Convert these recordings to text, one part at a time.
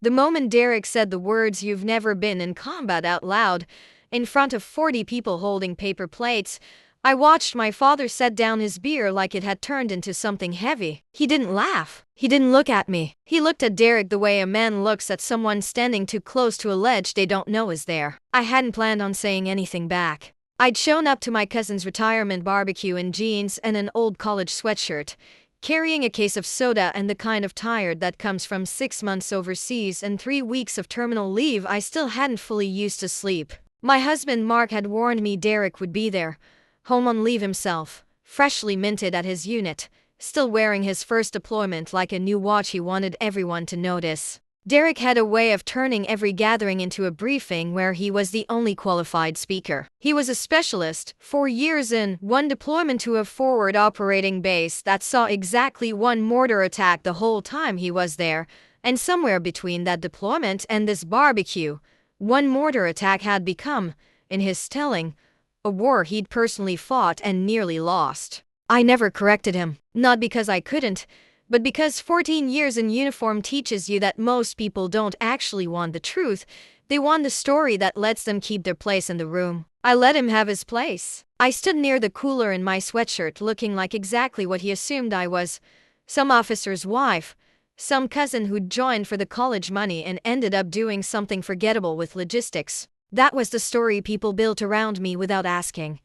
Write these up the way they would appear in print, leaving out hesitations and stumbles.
The moment Derek said the words "you've never been in combat" out loud, in front of 40 people holding paper plates, I watched my father set down his beer like it had turned into something heavy. He didn't laugh. He didn't look at me. He looked at Derek the way a man looks at someone standing too close to a ledge they don't know is there. I hadn't planned on saying anything back. I'd shown up to my cousin's retirement barbecue in jeans and an old college sweatshirt, carrying a case of soda and the kind of tired that comes from 6 months overseas and 3 weeks of terminal leave I still hadn't fully used to sleep. My husband Mark had warned me Derek would be there, home on leave himself, freshly minted at his unit, still wearing his first deployment like a new watch he wanted everyone to notice. Derek had a way of turning every gathering into a briefing where he was the only qualified speaker. He was a specialist, 4 years in, one deployment to a forward operating base that saw exactly one mortar attack the whole time he was there, and somewhere between that deployment and this barbecue, one mortar attack had become, in his telling, a war he'd personally fought and nearly lost. I never corrected him, not because I couldn't, but because 14 years in uniform teaches you that most people don't actually want the truth, they want the story that lets them keep their place in the room. I let him have his place. I stood near the cooler in my sweatshirt looking like exactly what he assumed I was. Some officer's wife, some cousin who'd joined for the college money and ended up doing something forgettable with logistics. That was the story people built around me without asking.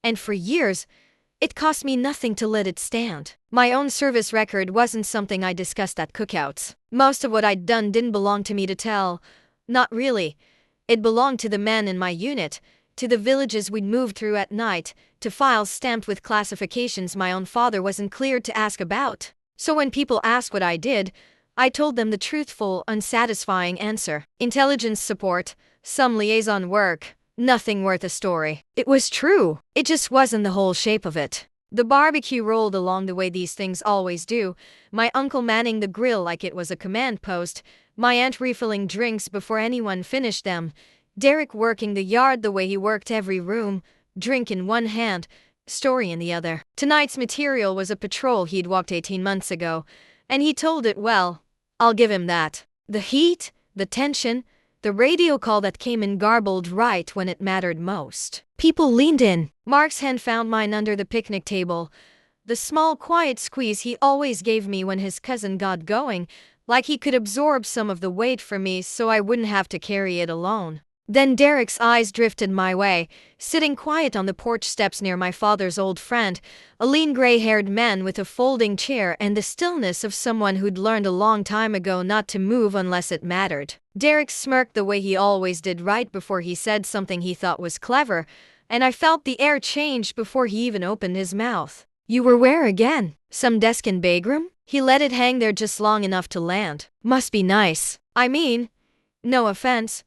And for years, it cost me nothing to let it stand. My own service record wasn't something I discussed at cookouts. Most of what I'd done didn't belong to me to tell. Not really. It belonged to the men in my unit, to the villages we'd moved through at night, to files stamped with classifications my own father wasn't cleared to ask about. So when people asked what I did, I told them the truthful, unsatisfying answer. Intelligence support, some liaison work. Nothing worth a story. It was true. It just wasn't the whole shape of it. The barbecue rolled along the way these things always do, my uncle manning the grill like it was a command post, my aunt refilling drinks before anyone finished them, Derek working the yard the way he worked every room, drink in one hand, story in the other. Tonight's material was a patrol he'd walked 18 months ago, and he told it well. I'll give him that. The heat, the tension, the radio call that came in garbled right when it mattered most. People leaned in. Mark's hand found mine under the picnic table. The small, quiet squeeze he always gave me when his cousin got going, like he could absorb some of the weight for me so I wouldn't have to carry it alone. Then Derek's eyes drifted my way, sitting quiet on the porch steps near my father's old friend, a lean gray-haired man with a folding chair and the stillness of someone who'd learned a long time ago not to move unless it mattered. Derek smirked the way he always did right before he said something he thought was clever, and I felt the air change before he even opened his mouth. "You were where again? Some desk in Bagram?" He let it hang there just long enough to land. "Must be nice. I mean, no offense,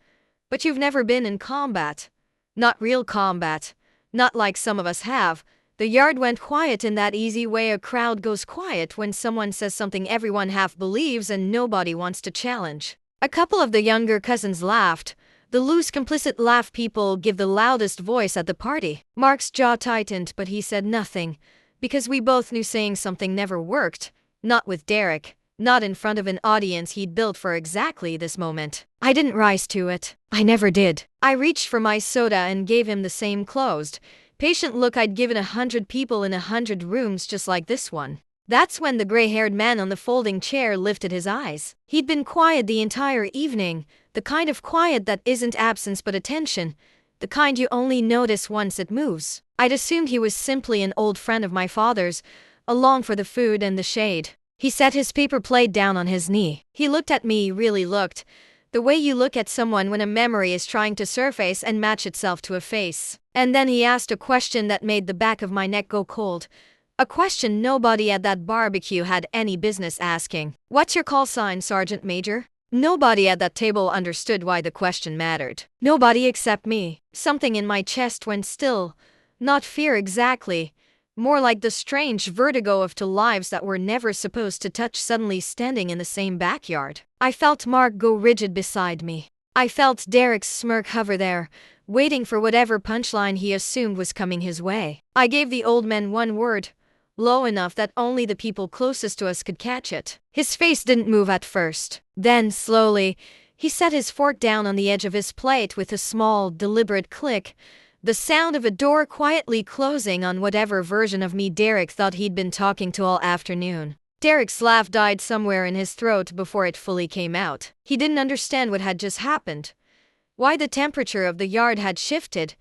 but you've never been in combat. Not real combat. Not like some of us have." The yard went quiet in that easy way a crowd goes quiet when someone says something everyone half believes and nobody wants to challenge. A couple of the younger cousins laughed, the loose complicit laugh people give the loudest voice at the party. Mark's jaw tightened but he said nothing, because we both knew saying something never worked. Not with Derek. Not in front of an audience he'd built for exactly this moment. I didn't rise to it. I never did. I reached for my soda and gave him the same closed, patient look I'd given 100 people in 100 rooms just like this one. That's when the gray-haired man on the folding chair lifted his eyes. He'd been quiet the entire evening, the kind of quiet that isn't absence but attention, the kind you only notice once it moves. I'd assumed he was simply an old friend of my father's, along for the food and the shade. He set his paper plate down on his knee. He looked at me, really looked, the way you look at someone when a memory is trying to surface and match itself to a face. And then he asked a question that made the back of my neck go cold. A question nobody at that barbecue had any business asking. "What's your call sign, Sergeant Major?" Nobody at that table understood why the question mattered. Nobody except me. Something in my chest went still. Not fear exactly. More like the strange vertigo of two lives that were never supposed to touch suddenly standing in the same backyard. I felt Mark go rigid beside me. I felt Derek's smirk hover there, waiting for whatever punchline he assumed was coming his way. I gave the old man one word. low enough that only the people closest to us could catch it. His face didn't move at first. Then, slowly, he set his fork down on the edge of his plate with a small, deliberate click, the sound of a door quietly closing on whatever version of me Derek thought he'd been talking to all afternoon. Derek's laugh died somewhere in his throat before it fully came out. He didn't understand what had just happened. Why the temperature of the yard had shifted.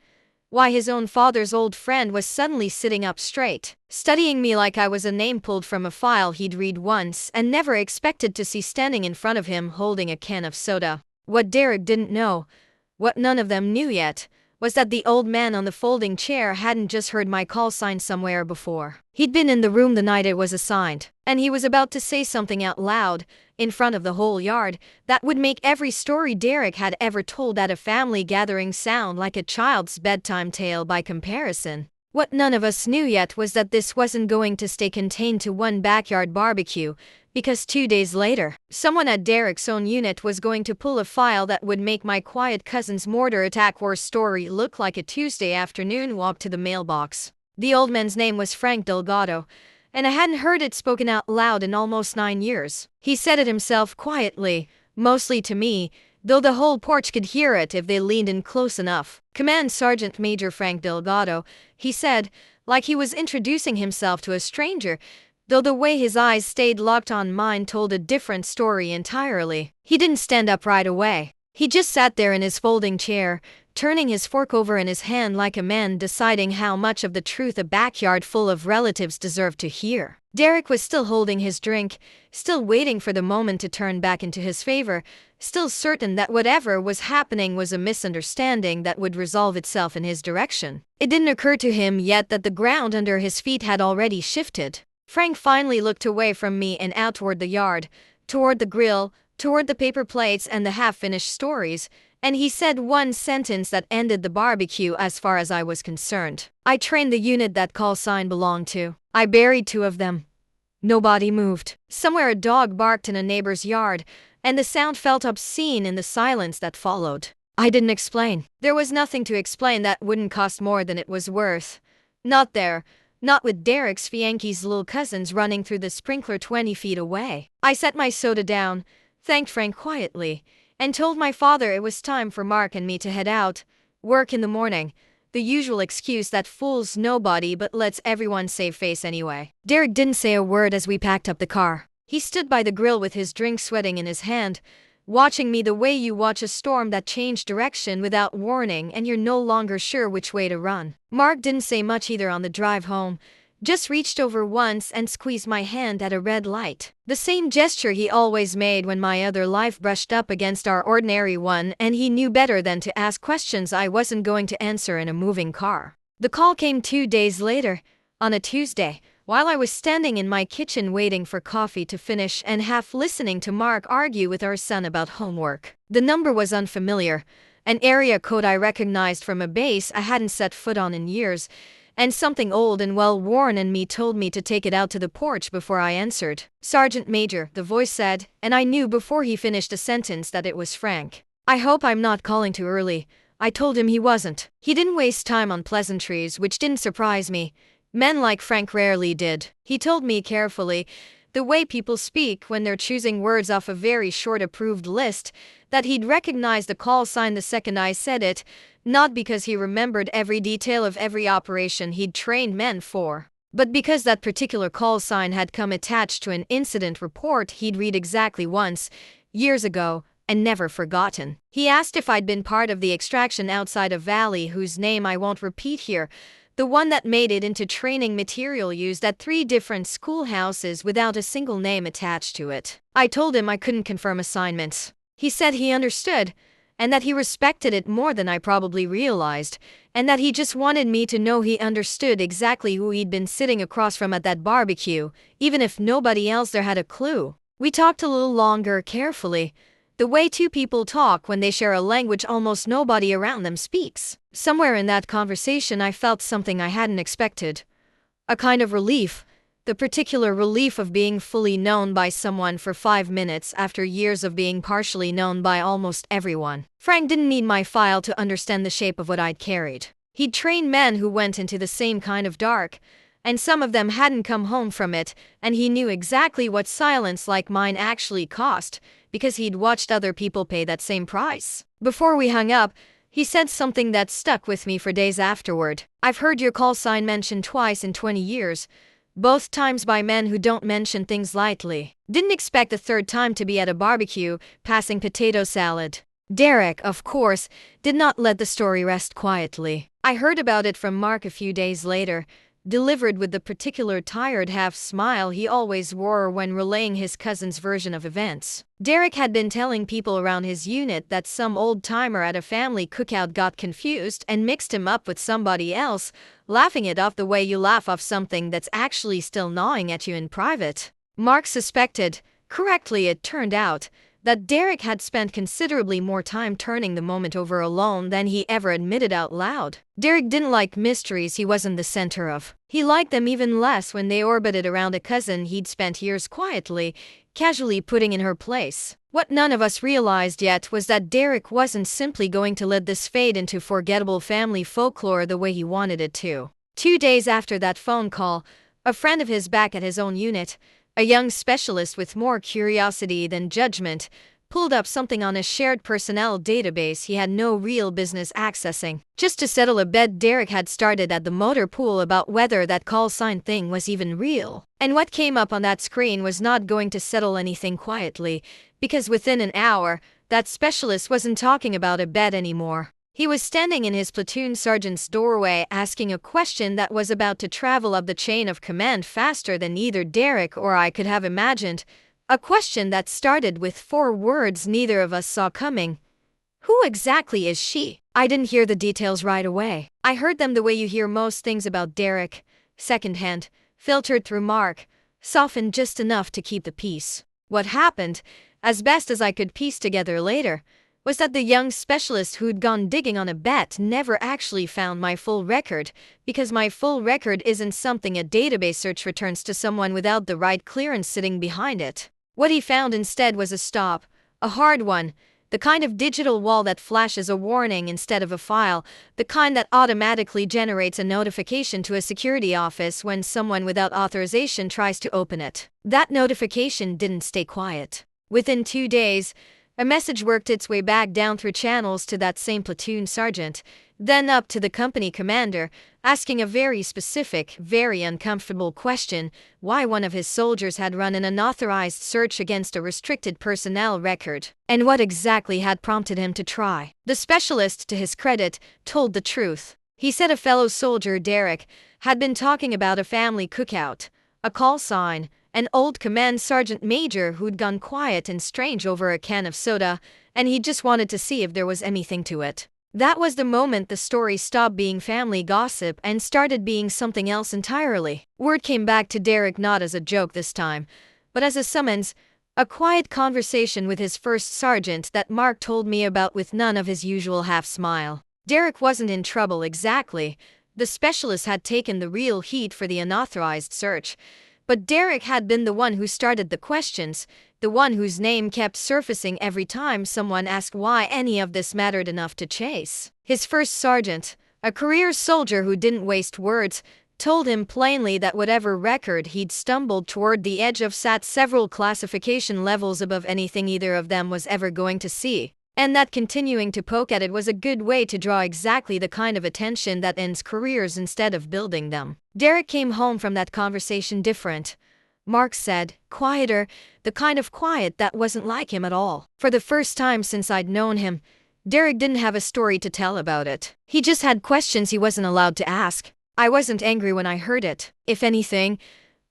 Why his own father's old friend was suddenly sitting up straight, studying me like I was a name pulled from a file he'd read once and never expected to see standing in front of him holding a can of soda. What Derek didn't know, what none of them knew yet, was that the old man on the folding chair hadn't just heard my call sign somewhere before. He'd been in the room the night it was assigned, and he was about to say something out loud, in front of the whole yard, that would make every story Derek had ever told at a family gathering sound like a child's bedtime tale by comparison. What none of us knew yet was that this wasn't going to stay contained to one backyard barbecue, because 2 days later, someone at Derek's own unit was going to pull a file that would make my quiet cousin's mortar attack war story look like a Tuesday afternoon walk to the mailbox. The old man's name was Frank Delgado, and I hadn't heard it spoken out loud in almost 9 years. He said it himself quietly, mostly to me, though the whole porch could hear it if they leaned in close enough. "Command Sergeant Major Frank Delgado," he said, like he was introducing himself to a stranger, though the way his eyes stayed locked on mine told a different story entirely. He didn't stand up right away. He just sat there in his folding chair, turning his fork over in his hand like a man deciding how much of the truth a backyard full of relatives deserved to hear. Derek was still holding his drink, still waiting for the moment to turn back into his favor, still certain that whatever was happening was a misunderstanding that would resolve itself in his direction. It didn't occur to him yet that the ground under his feet had already shifted. Frank finally looked away from me and out toward the yard, toward the grill, toward the paper plates and the half-finished stories, and he said one sentence that ended the barbecue as far as I was concerned. "I trained the unit that call sign belonged to. I buried 2 of them." Nobody moved. Somewhere a dog barked in a neighbor's yard, and the sound felt obscene in the silence that followed. I didn't explain. There was nothing to explain that wouldn't cost more than it was worth. Not there. Not with Derek's Fianki's little cousins running through the sprinkler 20 feet away. I set my soda down, thanked Frank quietly, and told my father it was time for Mark and me to head out. Work in the morning. The usual excuse that fools nobody but lets everyone save face anyway. Derek didn't say a word as we packed up the car. He stood by the grill with his drink sweating in his hand, watching me the way you watch a storm that changed direction without warning and you're no longer sure which way to run. Mark didn't say much either on the drive home, just reached over once and squeezed my hand at a red light. The same gesture he always made when my other life brushed up against our ordinary one, and he knew better than to ask questions I wasn't going to answer in a moving car. The call came 2 days later, on a Tuesday, while I was standing in my kitchen waiting for coffee to finish and half listening to Mark argue with our son about homework. The number was unfamiliar, an area code I recognized from a base I hadn't set foot on in years, and something old and well-worn in me told me to take it out to the porch before I answered. "Sergeant Major," the voice said, and I knew before he finished a sentence that it was Frank. "I hope I'm not calling too early." I told him he wasn't. He didn't waste time on pleasantries, which didn't surprise me. Men like Frank rarely did. He told me carefully, the way people speak when they're choosing words off a very short approved list, that he'd recognize the call sign the second I said it, not because he remembered every detail of every operation he'd trained men for, but because that particular call sign had come attached to an incident report he'd read exactly once, years ago, and never forgotten. He asked if I'd been part of the extraction outside of Valley, whose name I won't repeat here, the one that made it into training material used at 3 different schoolhouses without a single name attached to it. I told him I couldn't confirm assignments. He said he understood, and that he respected it more than I probably realized, and that he just wanted me to know he understood exactly who he'd been sitting across from at that barbecue, even if nobody else there had a clue. We talked a little longer, carefully, the way 2 people talk when they share a language almost nobody around them speaks. Somewhere in that conversation I felt something I hadn't expected. A kind of relief. The particular relief of being fully known by someone for 5 minutes after years of being partially known by almost everyone. Frank didn't need my file to understand the shape of what I'd carried. He'd trained men who went into the same kind of dark, and some of them hadn't come home from it, and he knew exactly what silence like mine actually cost, because he'd watched other people pay that same price. Before we hung up, he said something that stuck with me for days afterward. "I've heard your call sign mentioned twice in 20 years, both times by men who don't mention things lightly. Didn't expect the third time to be at a barbecue, passing potato salad." Derek, of course, did not let the story rest quietly. I heard about it from Mark a few days later, delivered with the particular tired half smile he always wore when relaying his cousin's version of events. Derek had been telling people around his unit that some old-timer at a family cookout got confused and mixed him up with somebody else, laughing it off the way you laugh off something that's actually still gnawing at you in private. Mark suspected, correctly it turned out, that Derek had spent considerably more time turning the moment over alone than he ever admitted out loud. Derek didn't like mysteries he wasn't the center of. He liked them even less when they orbited around a cousin he'd spent years quietly, casually putting in her place. What none of us realized yet was that Derek wasn't simply going to let this fade into forgettable family folklore the way he wanted it to. 2 days after that phone call, a friend of his back at his own unit, a young specialist with more curiosity than judgment, pulled up something on a shared personnel database he had no real business accessing. Just to settle a bet Derek had started at the motor pool about whether that call sign thing was even real. And what came up on that screen was not going to settle anything quietly, because within an hour, that specialist wasn't talking about a bet anymore. He was standing in his platoon sergeant's doorway asking a question that was about to travel up the chain of command faster than either Derek or I could have imagined. A question that started with 4 words neither of us saw coming. "Who exactly is she?" I didn't hear the details right away. I heard them the way you hear most things about Derek, secondhand, filtered through Mark, softened just enough to keep the peace. What happened, as best as I could piece together later, was that the young specialist who'd gone digging on a bet never actually found my full record, because my full record isn't something a database search returns to someone without the right clearance sitting behind it. What he found instead was a stop, a hard one, the kind of digital wall that flashes a warning instead of a file, the kind that automatically generates a notification to a security office when someone without authorization tries to open it. That notification didn't stay quiet. Within 2 days, a message worked its way back down through channels to that same platoon sergeant, then up to the company commander, asking a very specific, very uncomfortable question: why one of his soldiers had run an unauthorized search against a restricted personnel record, and what exactly had prompted him to try. The specialist, to his credit, told the truth. He said a fellow soldier, Derek, had been talking about a family cookout, a call sign, an old command sergeant major who'd gone quiet and strange over a can of soda, and he just wanted to see if there was anything to it. That was the moment the story stopped being family gossip and started being something else entirely. Word came back to Derek not as a joke this time, but as a summons, a quiet conversation with his first sergeant that Mark told me about with none of his usual half-smile. Derek wasn't in trouble exactly. The specialist had taken the real heat for the unauthorized search, but Derek had been the one who started the questions, the one whose name kept surfacing every time someone asked why any of this mattered enough to chase. His first sergeant, a career soldier who didn't waste words, told him plainly that whatever record he'd stumbled toward the edge of sat several classification levels above anything either of them was ever going to see, and that continuing to poke at it was a good way to draw exactly the kind of attention that ends careers instead of building them. Derek came home from that conversation different. Mark said, quieter, the kind of quiet that wasn't like him at all. For the first time since I'd known him, Derek didn't have a story to tell about it. He just had questions he wasn't allowed to ask. I wasn't angry when I heard it. If anything,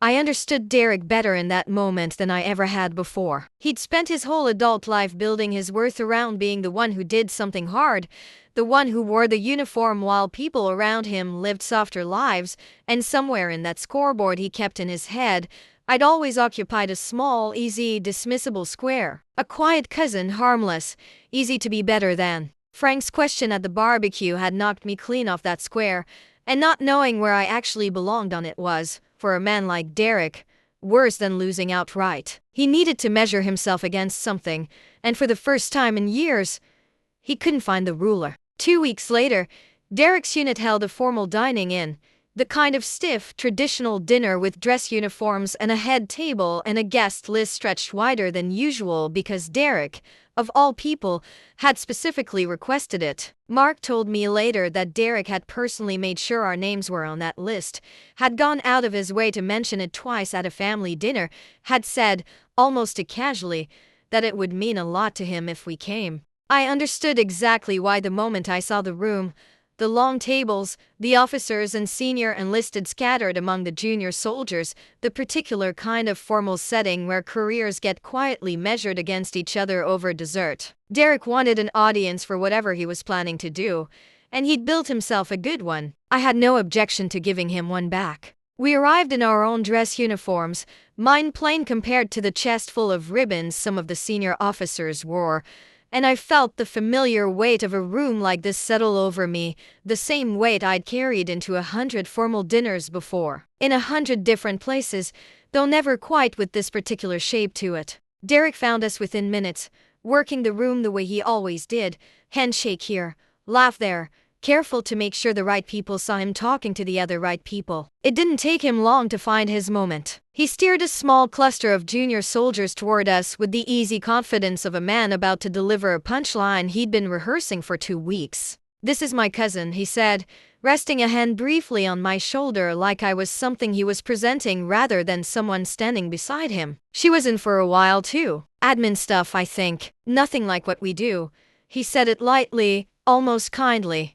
I understood Derek better in that moment than I ever had before. He'd spent his whole adult life building his worth around being the one who did something hard, the one who wore the uniform while people around him lived softer lives, and somewhere in that scoreboard he kept in his head, I'd always occupied a small, easy, dismissible square. A quiet cousin, harmless, easy to be better than. Frank's question at the barbecue had knocked me clean off that square, and not knowing where I actually belonged on it was, for a man like Derek, worse than losing outright. He needed to measure himself against something, and for the first time in years, he couldn't find the ruler. 2 weeks later, Derek's unit held a formal dining-in. The kind of stiff, traditional dinner with dress uniforms and a head table and a guest list stretched wider than usual because Derek, of all people, had specifically requested it. Mark told me later that Derek had personally made sure our names were on that list, had gone out of his way to mention it twice at a family dinner, had said, almost casually, that it would mean a lot to him if we came. I understood exactly why the moment I saw the room. The long tables, the officers and senior enlisted scattered among the junior soldiers, the particular kind of formal setting where careers get quietly measured against each other over dessert. Derek wanted an audience for whatever he was planning to do, and he'd built himself a good one. I had no objection to giving him one back. We arrived in our own dress uniforms, mine plain compared to the chest full of ribbons some of the senior officers wore, and I felt the familiar weight of a room like this settle over me, the same weight I'd carried into 100 formal dinners before, in 100 different places, though never quite with this particular shape to it. Derek found us within minutes, working the room the way he always did, handshake here, laugh there, careful to make sure the right people saw him talking to the other right people. It didn't take him long to find his moment. He steered a small cluster of junior soldiers toward us with the easy confidence of a man about to deliver a punchline he'd been rehearsing for 2 weeks. "This is my cousin," he said, resting a hand briefly on my shoulder like I was something he was presenting rather than someone standing beside him. "She was in for a while too. Admin stuff, I think. Nothing like what we do." He said it lightly, almost kindly.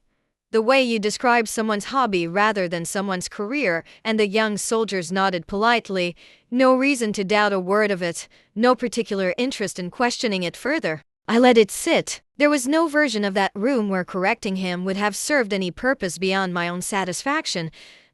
The way you describe someone's hobby rather than someone's career, and the young soldiers nodded politely. No reason to doubt a word of it, no particular interest in questioning it further. I let it sit. There was no version of that room where correcting him would have served any purpose beyond my own satisfaction,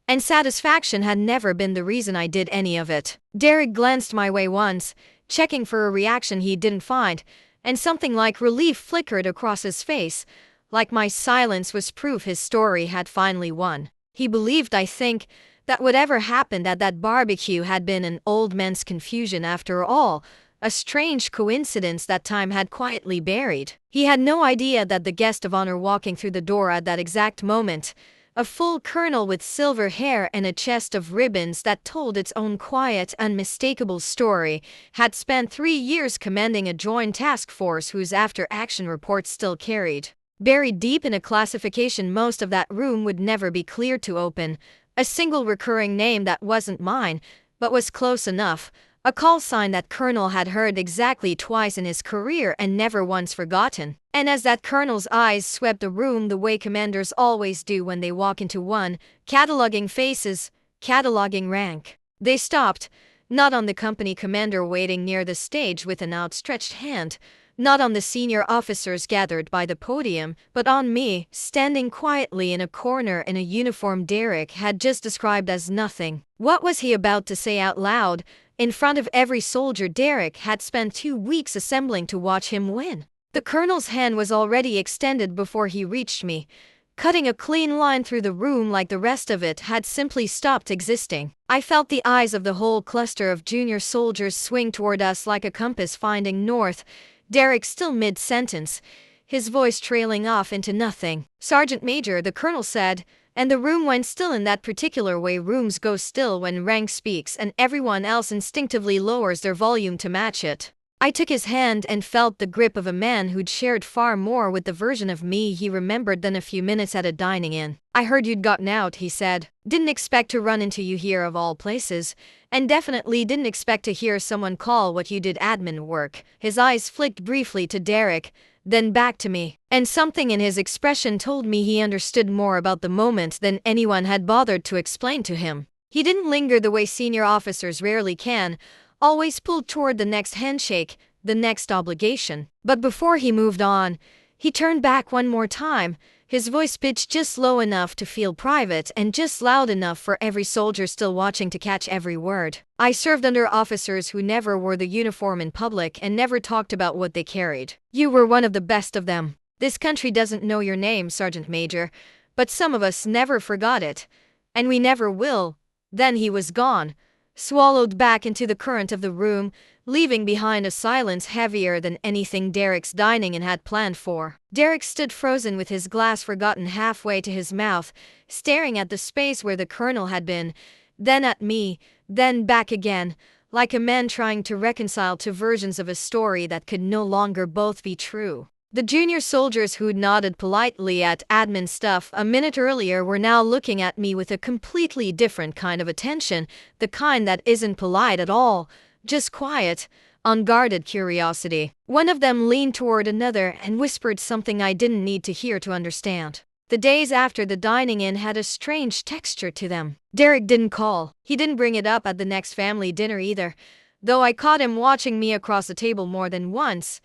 and satisfaction had never been the reason I did any of it. Derek glanced my way once, checking for a reaction he didn't find, and something like relief flickered across his face, like my silence was proof his story had finally won. He believed, I think, that whatever happened at that barbecue had been an old man's confusion after all, a strange coincidence that time had quietly buried. He had no idea that the guest of honor walking through the door at that exact moment, a full colonel with silver hair and a chest of ribbons that told its own quiet, unmistakable story, had spent 3 years commanding a joint task force whose after-action reports still carried. Buried deep in a classification most of that room would never be cleared to open, a single recurring name that wasn't mine, but was close enough, a call sign that Colonel had heard exactly twice in his career and never once forgotten. And as that Colonel's eyes swept the room the way commanders always do when they walk into one, cataloging faces, cataloging rank, they stopped, not on the company commander waiting near the stage with an outstretched hand, not on the senior officers gathered by the podium, but on me, standing quietly in a corner in a uniform Derek had just described as nothing. What was he about to say out loud, in front of every soldier Derek had spent 2 weeks assembling to watch him win? The colonel's hand was already extended before he reached me, cutting a clean line through the room like the rest of it had simply stopped existing. I felt the eyes of the whole cluster of junior soldiers swing toward us like a compass finding north, Derek still mid-sentence, his voice trailing off into nothing. "Sergeant Major," the colonel said, and the room went still in that particular way rooms go still when rank speaks and everyone else instinctively lowers their volume to match it. I took his hand and felt the grip of a man who'd shared far more with the version of me he remembered than a few minutes at a dining in. "I heard you'd gotten out," he said. "Didn't expect to run into you here of all places, and definitely didn't expect to hear someone call what you did admin work." His eyes flicked briefly to Derek, then back to me, and something in his expression told me he understood more about the moment than anyone had bothered to explain to him. He didn't linger the way senior officers rarely can, always pulled toward the next handshake, the next obligation. But before he moved on, he turned back one more time, his voice pitched just low enough to feel private and just loud enough for every soldier still watching to catch every word. "I served under officers who never wore the uniform in public and never talked about what they carried. You were one of the best of them. This country doesn't know your name, Sergeant Major, but some of us never forgot it. And we never will." Then he was gone, swallowed back into the current of the room, leaving behind a silence heavier than anything Derek's dining in had planned for. Derek stood frozen with his glass forgotten halfway to his mouth, staring at the space where the Colonel had been, then at me, then back again, like a man trying to reconcile two versions of a story that could no longer both be true. The junior soldiers who'd nodded politely at admin stuff a minute earlier were now looking at me with a completely different kind of attention, the kind that isn't polite at all, just quiet, unguarded curiosity. One of them leaned toward another and whispered something I didn't need to hear to understand. The days after the dining in had a strange texture to them. Derek didn't call. He didn't bring it up at the next family dinner either, though I caught him watching me across the table more than once,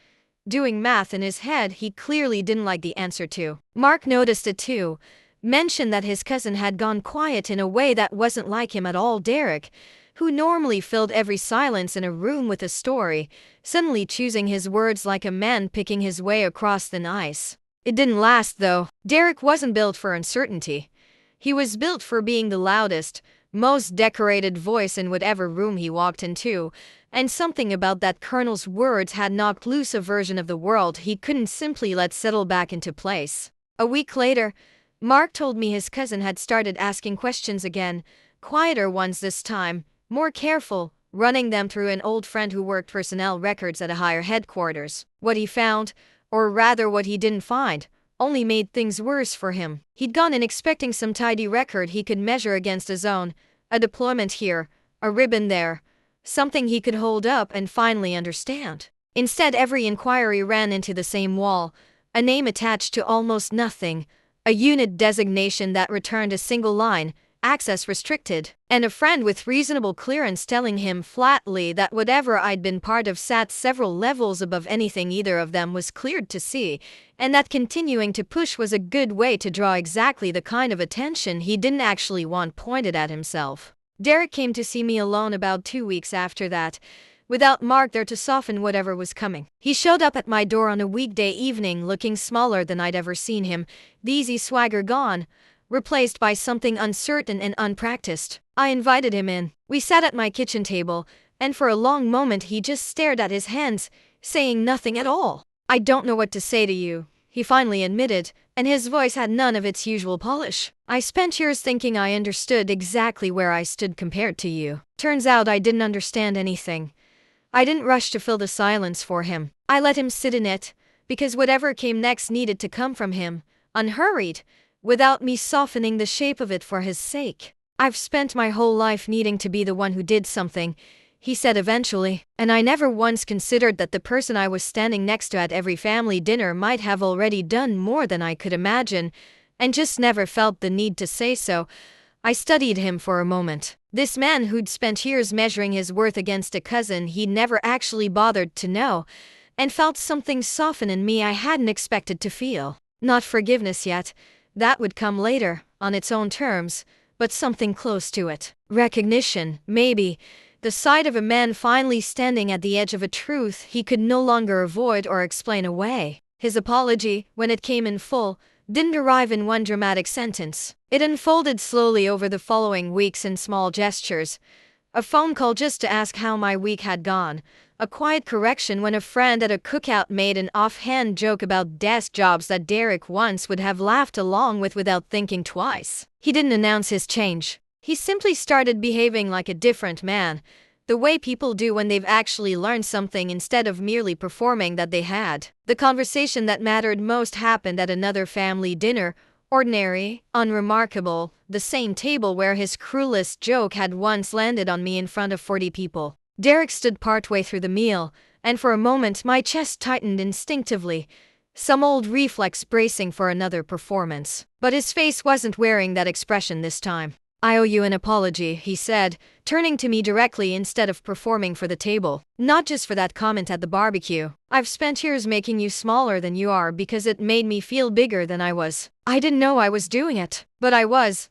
doing math in his head he clearly didn't like the answer to. Mark noticed it too, mentioned that his cousin had gone quiet in a way that wasn't like him at all. Derek, who normally filled every silence in a room with a story, suddenly choosing his words like a man picking his way across thin ice. It didn't last though. Derek wasn't built for uncertainty. He was built for being the loudest, most decorated voice in whatever room he walked into, and something about that Colonel's words had knocked loose a version of the world he couldn't simply let settle back into place. A week later, Mark told me his cousin had started asking questions again, quieter ones this time, more careful, running them through an old friend who worked personnel records at a higher headquarters. What he found, or rather what he didn't find, only made things worse for him. He'd gone in expecting some tidy record he could measure against his own, a deployment here, a ribbon there, something he could hold up and finally understand. Instead, every inquiry ran into the same wall, a name attached to almost nothing, a unit designation that returned a single line, access restricted, and a friend with reasonable clearance telling him flatly that whatever I'd been part of sat several levels above anything either of them was cleared to see, and that continuing to push was a good way to draw exactly the kind of attention he didn't actually want pointed at himself. Derek came to see me alone about 2 weeks after that, without Mark there to soften whatever was coming. He showed up at my door on a weekday evening looking smaller than I'd ever seen him, the easy swagger gone, replaced by something uncertain and unpracticed. I invited him in. We sat at my kitchen table, and for a long moment he just stared at his hands, saying nothing at all. "I don't know what to say to you," he finally admitted, and his voice had none of its usual polish. "I spent years thinking I understood exactly where I stood compared to you. Turns out I didn't understand anything. I didn't rush to fill the silence for him. I let him sit in it, because whatever came next needed to come from him, unhurried, without me softening the shape of it for his sake. I've spent my whole life needing to be the one who did something," he said eventually, "and I never once considered that the person I was standing next to at every family dinner might have already done more than I could imagine, and just never felt the need to say so." I studied him for a moment. This man who'd spent years measuring his worth against a cousin he'd never actually bothered to know, and felt something soften in me I hadn't expected to feel. Not forgiveness yet. That would come later, on its own terms, but something close to it. Recognition, maybe. The sight of a man finally standing at the edge of a truth he could no longer avoid or explain away. His apology, when it came in full, didn't arrive in one dramatic sentence. It unfolded slowly over the following weeks in small gestures. A phone call just to ask how my week had gone. A quiet correction when a friend at a cookout made an offhand joke about desk jobs that Derek once would have laughed along with without thinking twice. He didn't announce his change. He simply started behaving like a different man, the way people do when they've actually learned something instead of merely performing that they had. The conversation that mattered most happened at another family dinner, ordinary, unremarkable, the same table where his cruelest joke had once landed on me in front of 40 people. Derek stood partway through the meal, and for a moment my chest tightened instinctively, some old reflex bracing for another performance. But his face wasn't wearing that expression this time. "I owe you an apology," he said, turning to me directly instead of performing for the table. "Not just for that comment at the barbecue. I've spent years making you smaller than you are because it made me feel bigger than I was. I didn't know I was doing it, but I was."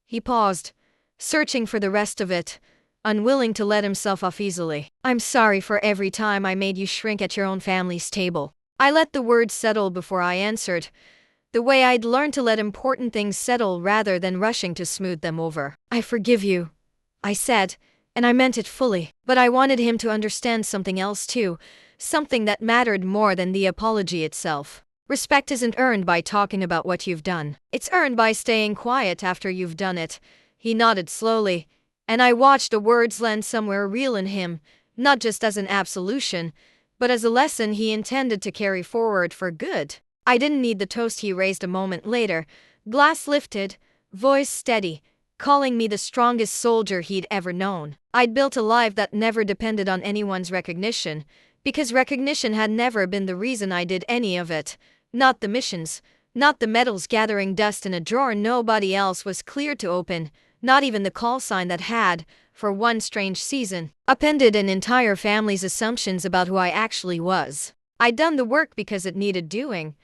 He paused, searching for the rest of it, unwilling to let himself off easily. "I'm sorry for every time I made you shrink at your own family's table." I let the words settle before I answered, the way I'd learned to let important things settle rather than rushing to smooth them over. "I forgive you," I said, and I meant it fully. But I wanted him to understand something else too, something that mattered more than the apology itself. Respect isn't earned by talking about what you've done. It's earned by staying quiet after you've done it. He nodded slowly, and I watched the words land somewhere real in him, not just as an absolution, but as a lesson he intended to carry forward for good. I didn't need the toast he raised a moment later, glass lifted, voice steady, calling me the strongest soldier he'd ever known. I'd built a life that never depended on anyone's recognition, because recognition had never been the reason I did any of it. Not the missions, not the medals gathering dust in a drawer nobody else was cleared to open, not even the call sign that had, for one strange season, upended an entire family's assumptions about who I actually was. I'd done the work because it needed doing,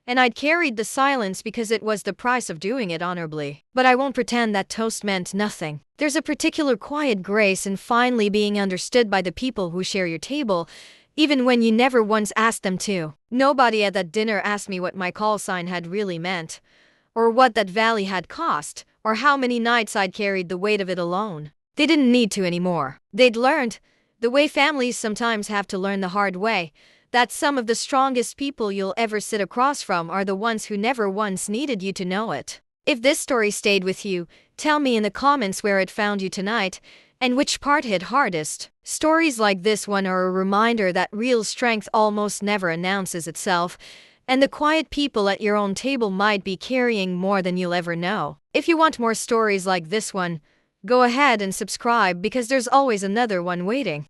and I'd carried the silence because it was the price of doing it honorably. But I won't pretend that toast meant nothing. There's a particular quiet grace in finally being understood by the people who share your table, even when you never once asked them to. Nobody at that dinner asked me what my call sign had really meant, or what that valley had cost, or how many nights I'd carried the weight of it alone. They didn't need to anymore. They'd learned, the way families sometimes have to learn the hard way, that some of the strongest people you'll ever sit across from are the ones who never once needed you to know it. If this story stayed with you, tell me in the comments where it found you tonight, and which part hit hardest. Stories like this one are a reminder that real strength almost never announces itself, and the quiet people at your own table might be carrying more than you'll ever know. If you want more stories like this one, go ahead and subscribe because there's always another one waiting.